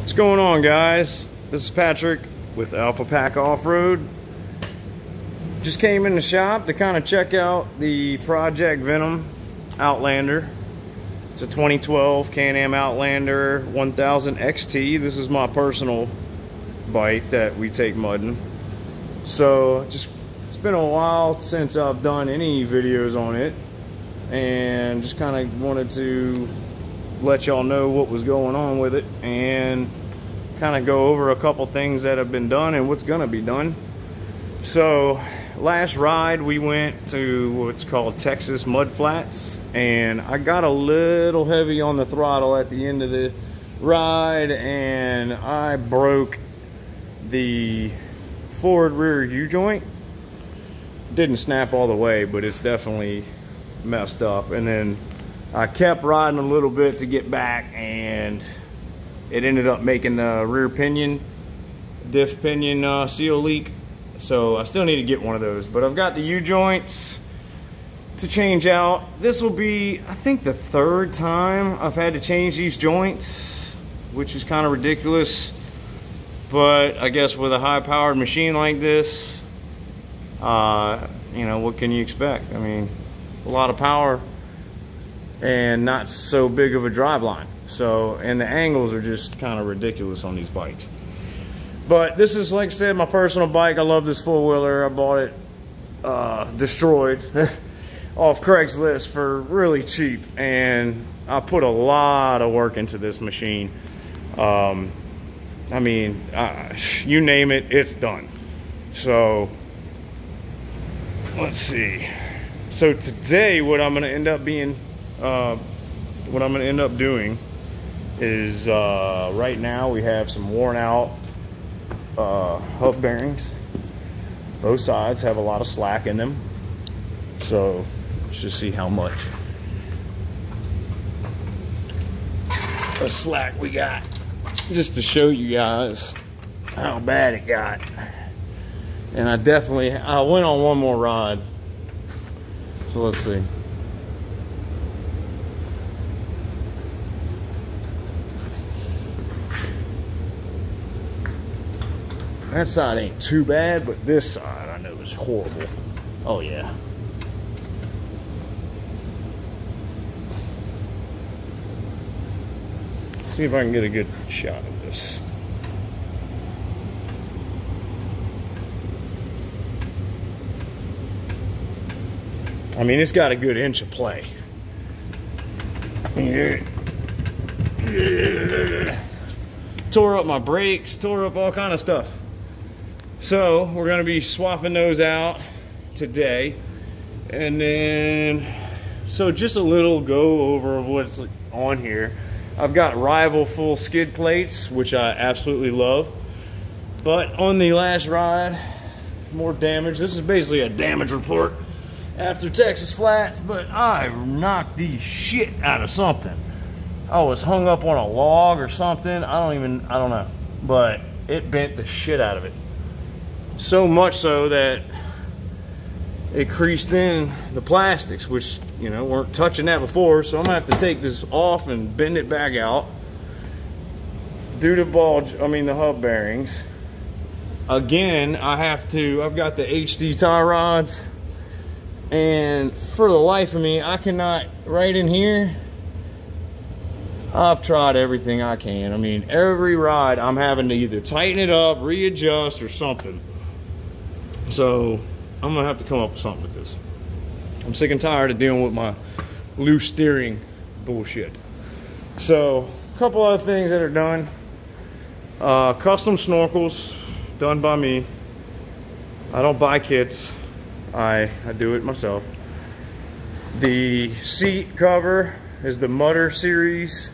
What's going on, guys? This is Patrick with Alpha Pack Off-Road. Just came in the shop to kind of check out the Project Venom Outlander. It's a 2012 Can-Am Outlander 1000 XT. This is my personal bike that we take mudding. So it's been a while since I've done any videos on it, and just kind of wanted to let y'all know what was going on with it and kind of go over a couple things that have been done and what's gonna be done. So last ride we went to what's called Texas Mud Flats, and I got a little heavy on the throttle at the end of the ride and I broke the forward rear U-joint. Didn't snap all the way, but it's definitely messed up. And then I kept riding a little bit to get back, and it ended up making the rear pinion, diff pinion seal leak. So I still need to get one of those, but I've got the U-joints to change out. This will be, I think, the third time I've had to change these joints, which is kind of ridiculous. But I guess with a high-powered machine like this, you know, what can you expect? I mean, a lot of power and not so big of a drive line. So, and the angles are just kind of ridiculous on these bikes. But this is, like I said, my personal bike. I love this four-wheeler. I bought it destroyed off Craigslist for really cheap, and I put a lot of work into this machine. I mean, you name it, it's done. So let's see. So today, what I'm gonna end up doing is right now we have some worn out hub bearings. Both sides have a lot of slack in them. So let's just see how much of slack we got, just to show you guys how bad it got. And I went on one more ride. So let's see. That side ain't too bad, but this side I know is horrible. Oh yeah. See if I can get a good shot of this. I mean, it's got a good inch of play. Tore up my brakes, tore up all kind of stuff. So we're gonna be swapping those out today. And then, so just a little go over of what's on here. I've got Rival full skid plates, which I absolutely love. But on the last ride, more damage. This is basically a damage report after Texas Flats, but I knocked the shit out of something. I was hung up on a log or something. I don't know. But it bent the shit out of it. So much so that it creased in the plastics, which, you know, weren't touching that before. So I'm gonna have to take this off and bend it back out. Do the the hub bearings. Again, I've got the HD tie rods. And for the life of me, I cannot, right in here, I've tried everything I can. I mean, every ride I'm having to either tighten it up, readjust, or something. So I'm gonna have to come up with something with this. I'm sick and tired of dealing with my loose steering bullshit. So a couple other things that are done. Custom snorkels done by me. I don't buy kits. I do it myself. The seat cover is the Mutter series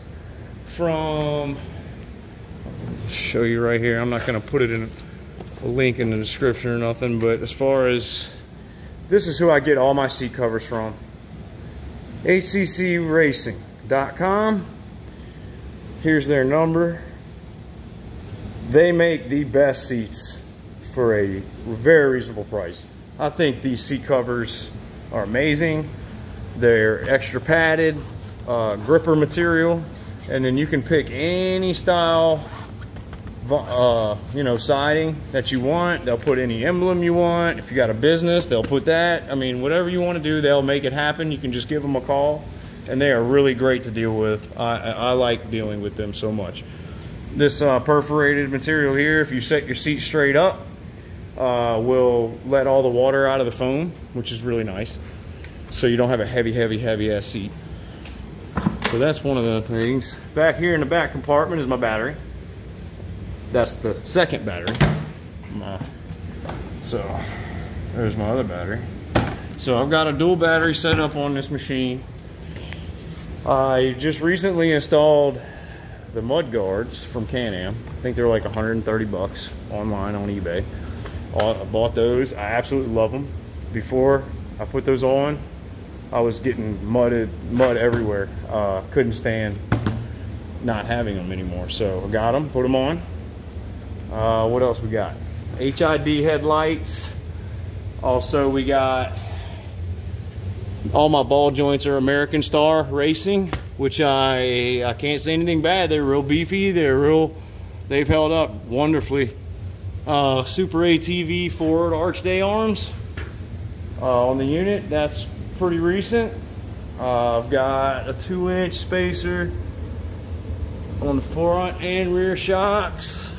from, I'll show you right here. I'm not gonna put it in a link in the description or nothing, but as far as, this is who I get all my seat covers from. hccracing.com. Here's their number. They make the best seats for a very reasonable price. I think these seat covers are amazing. They're extra padded, gripper material, and then you can pick any style you know, siding that you want. They'll put any emblem you want. If you got a business, they'll put that. I mean, whatever you want to do, they'll make it happen. You can just give them a call, and they are really great to deal with. I like dealing with them so much. This perforated material here, if you set your seat straight up, will let all the water out of the foam, which is really nice. So you don't have a heavy ass seat. So that's one of the things. Back here in the back compartment is my battery. That's the second battery. So there's my other battery. So I've got a dual battery set up on this machine. I just recently installed the mud guards from Can-Am. I think they're like 130 bucks online on eBay. I bought those. I absolutely love them. Before I put those on, I was getting mud everywhere. Couldn't stand not having them anymore. So I got them, put them on. What else we got? HID headlights. Also, we got all my ball joints are American Star Racing, which I can't say anything bad. They're real beefy. They've held up wonderfully. Super ATV forward arch day arms on the unit. That's pretty recent. I've got a 2-inch spacer on the front and rear shocks,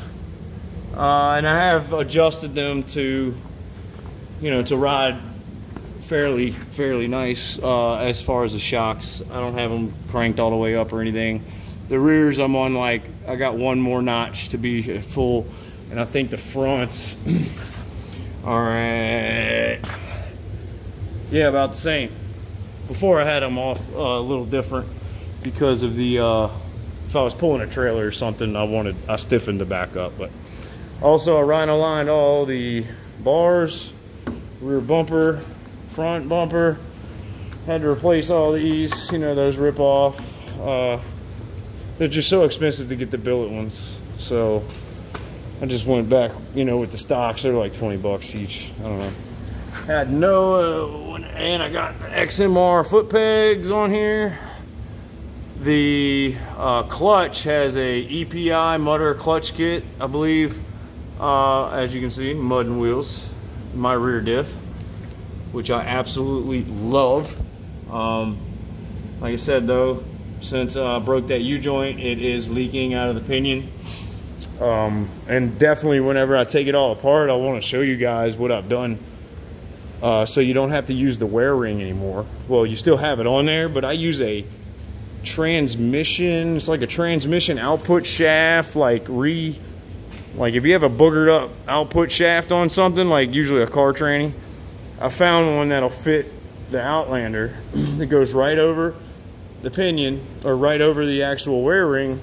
and I have adjusted them to, you know, to ride fairly nice as far as the shocks. I don't have them cranked all the way up or anything. The rears, I'm on, like, I got one more notch to be full, and I think the fronts are at, yeah, about the same. Before I had them off a little different because of the if I was pulling a trailer or something, I stiffened the back up. But also I rhino lined all the bars, rear bumper, front bumper. Had to replace all these, you know, those rip off. They're just so expensive to get the billet ones, so I just went back, you know, with the stocks. They're like 20 bucks each. I don't know. Had no, and I got the XMR foot pegs on here. The clutch has a EPI mutter clutch kit, I believe. As you can see, mud and wheels. My rear diff, which I absolutely love. Like I said though, since I broke that U-joint, it is leaking out of the pinion. And definitely whenever I take it all apart, I want to show you guys what I've done. So you don't have to use the wear ring anymore. Well, you still have it on there, but I use a transmission. It's like a transmission output shaft, like if you have a boogered up output shaft on something, like usually a car tranny, I found one that'll fit the Outlander. It goes right over the pinion, or right over the actual wear ring.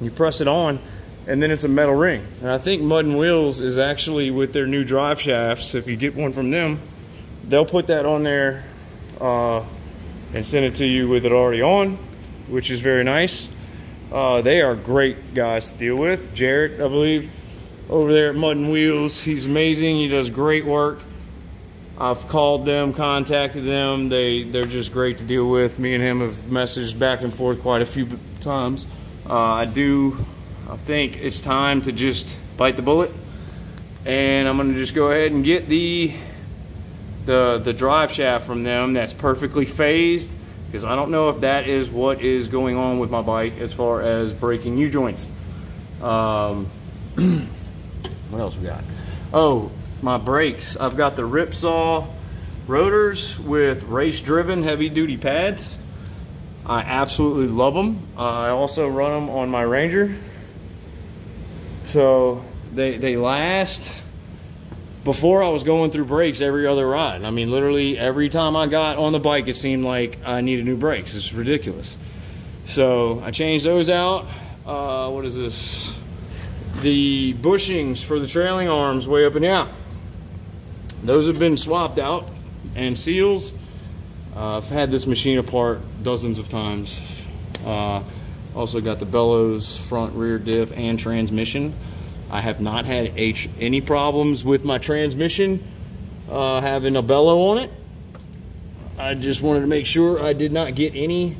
You press it on, and then it's a metal ring. And I think Mud and Wheels is actually, with their new drive shafts, if you get one from them, they'll put that on there and send it to you with it already on, which is very nice. They are great guys to deal with. Jarrett, I believe, over there at Mud and Wheels, he's amazing. He does great work. I've called them, contacted them. They're just great to deal with. Me and him have messaged back and forth quite a few times. I think it's time to just bite the bullet, and I'm gonna just go ahead and get the drive shaft from them that's perfectly phased, because I don't know if that is what is going on with my bike as far as breaking U-joints. What else we got? Oh, my brakes. I've got the Ripsaw rotors with race driven heavy duty pads. I absolutely love them. I also run them on my Ranger, so they last. Before, I was going through brakes every other ride. I mean, literally every time I got on the bike, it seemed like I needed new brakes. It's ridiculous. So I changed those out. What is this? The bushings for the trailing arms way up and down. Those have been swapped out, and seals. I've had this machine apart dozens of times. Also got the bellows, front, rear diff, and transmission. I have not had any problems with my transmission having a bellow on it. I just wanted to make sure I did not get any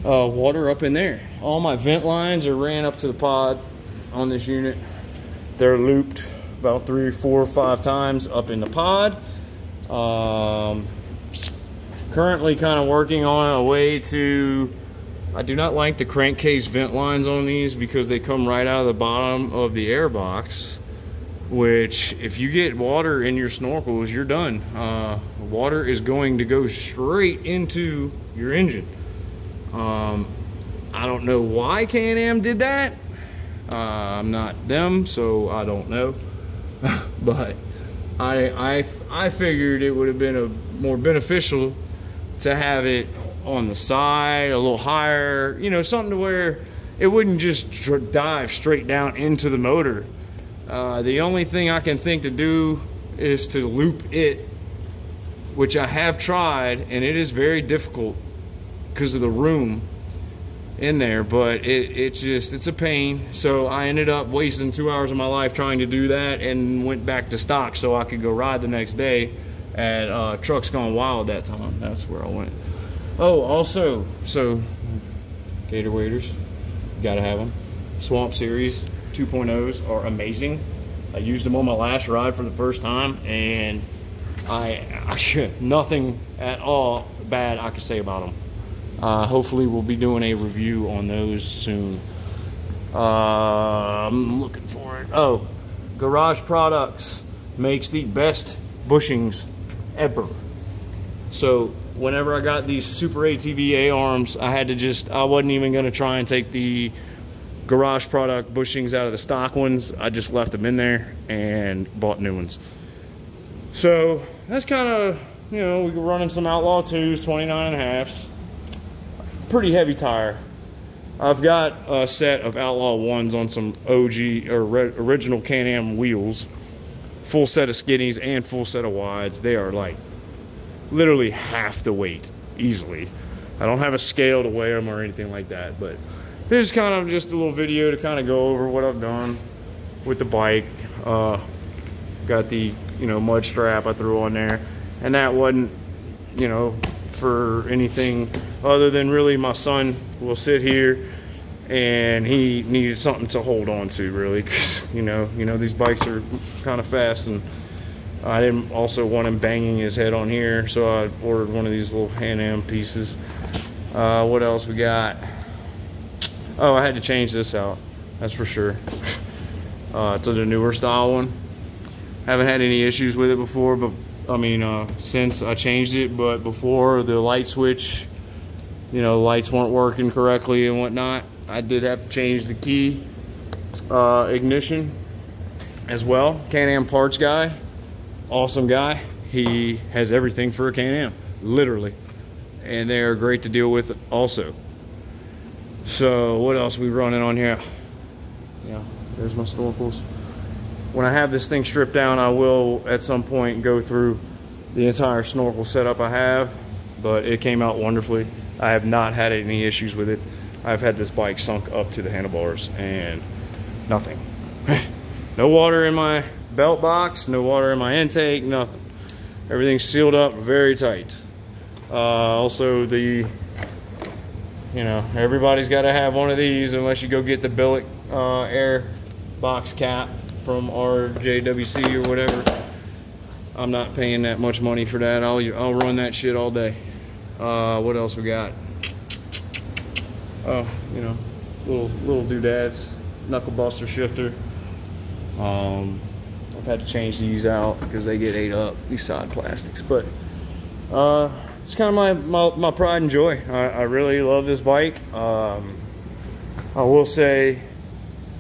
water up in there. All my vent lines are ran up to the pod. on this unit. They're looped about 3, 4, 5 times up in the pod. Currently kind of working on a way to, I do not like the crankcase vent lines on these because they come right out of the bottom of the air box, which if you get water in your snorkels, you're done. Water is going to go straight into your engine. I don't know why Can-Am did that. I'm not them, so I don't know. But I figured it would have been a more beneficial to have it on the side, a little higher, you know, something to where it wouldn't just dive straight down into the motor. The only thing I can think to do is to loop it, which I have tried, and it is very difficult because of the room in there, but it's a pain. So I ended up wasting 2 hours of my life trying to do that and went back to stock so I could go ride the next day at Trucks Gone Wild that time. That's where I went. Oh, also, so Gator waders, gotta have them. Swamp Series 2.0s are amazing. I used them on my last ride for the first time, and I nothing at all bad I could say about them. Hopefully we'll be doing a review on those soon. I'm looking for it. Oh, Garage Products makes the best bushings ever. So whenever I got these Super ATV A-arms, I wasn't even gonna try and take the Garage Product bushings out of the stock ones. I just left them in there and bought new ones. So that's kind of, you know, we were running some Outlaw 2s, 29.5s. Pretty heavy tire. I've got a set of Outlaw 1s on some OG or original Can-Am wheels. Full set of skinnies and full set of wides. They are like literally half the weight easily. I don't have a scale to weigh them or anything like that, but this is kind of just a little video to kind of go over what I've done with the bike. Got the, you know, mud strap I threw on there, and that wasn't, you know, for anything other than really my son will sit here and he needed something to hold on to, really, because you know these bikes are kind of fast, and I didn't also want him banging his head on here, so I ordered one of these little Can-Am pieces. What else we got? Oh, I had to change this out, that's for sure. To the newer style one. Haven't had any issues with it before, but I mean, since I changed it, but before the light switch, you know, lights weren't working correctly and whatnot. I did have to change the key ignition as well. Can-Am parts guy, awesome guy. He has everything for a Can-Am, literally, and they are great to deal with also. So what else are we running on here? Yeah, there's my snorkels. When I have this thing stripped down, I will at some point go through the entire snorkel setup I have, but it came out wonderfully. I have not had any issues with it. I've had this bike sunk up to the handlebars and nothing. No water in my belt box, no water in my intake, nothing. Everything's sealed up very tight. Also, you know, everybody's got to have one of these unless you go get the billet air box cap from RJWC or whatever. I'm not paying that much money for that. I'll run that shit all day. What else we got? Oh, you know, little doodads, knuckle buster shifter. I've had to change these out because they get ate up, these side plastics. But it's kind of my pride and joy. I really love this bike. I will say,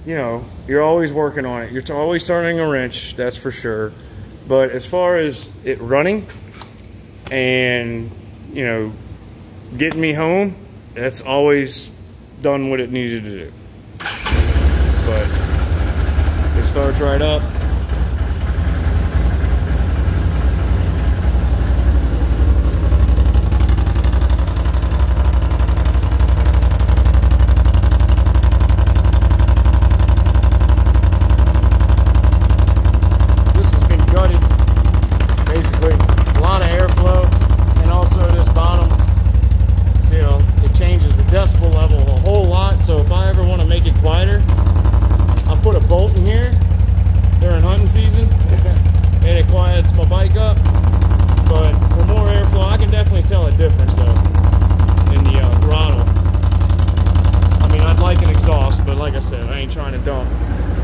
you know, you're always working on it. You're always turning a wrench, that's for sure. But as far as it running and, you know, getting me home, that's always done what it needed to do. But it starts right up. I said, I ain't trying to dump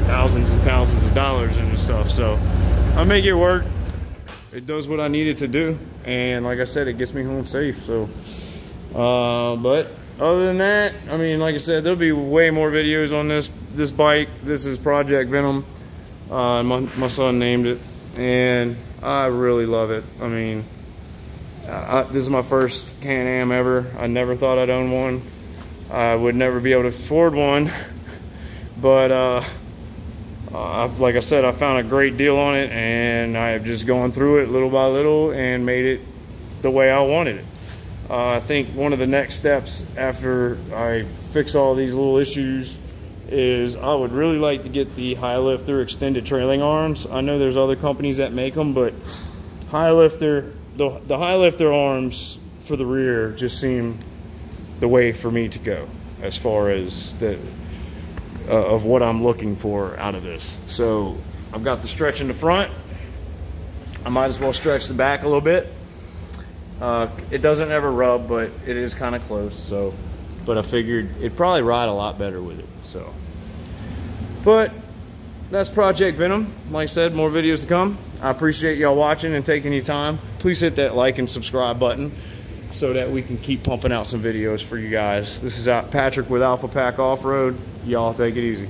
thousands and thousands of dollars into stuff. So I make it work. It does what I need it to do. And like I said, it gets me home safe. So, but other than that, I mean, like I said, there'll be way more videos on this bike. This is Project Venom. My son named it, and I really love it. I mean, this is my first Can-Am ever. I never thought I'd own one. I would never be able to afford one, but like I said, I found a great deal on it, and I have just gone through it little by little and made it the way I wanted it. I think one of the next steps after I fix all these little issues is I would really like to get the Highlifter extended trailing arms. I know there's other companies that make them, but Highlifter, the Highlifter arms for the rear just seem the way for me to go as far as the of what I'm looking for out of this. So I've got the stretch in the front. I might as well stretch the back a little bit. It doesn't ever rub, but it is kind of close. So, but I figured it'd probably ride a lot better with it. So, but that's Project Venom. Like I said, more videos to come. I appreciate y'all watching and taking your time. Please hit that like and subscribe button so that we can keep pumping out some videos for you guys. This is Patrick with Alpha Pack Off-Road. Y'all take it easy.